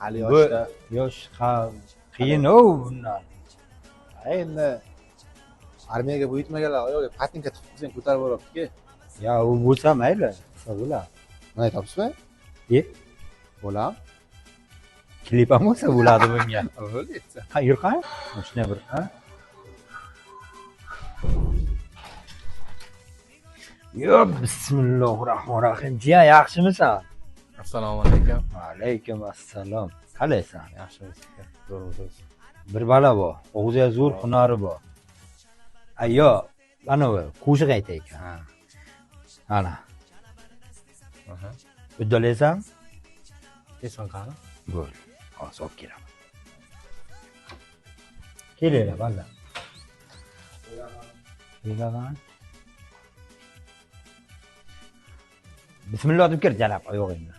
hali Bu yoshda. yosh qiyin-o bundan. Endi armiyaga buyurtmaganlar oyog'iga patinka tiqib qo'ysang ko'tarib boryapti-ku. Ya u bo'lsa mayli, qilsa bo'ladi. Mana aytyapsizmi? Bo'lam. Klip ham bo'lsa bo'ladi bunga. Bo'ldi. Ha, yur qani? Shunday bir, ha? Yo, bismillahirrohmanirrohim. Jiya, yaxshimisan? Assalomu alaykum. Alaykum assalom. Qalaysan? Yaxshimisiz? Zo'rmisiz? Bir bala bor. O'g'ziga zo'r hunari bor. Ayyo, mana bu qo'shiq aytaylik. Ha. Ana. Aha. Uddalaysan? Eson qani? Bo'l. Hozir olib kelaman. Kelinglar, balla. Kelaman. Bismillah deb kir, jalab oyog'ingni.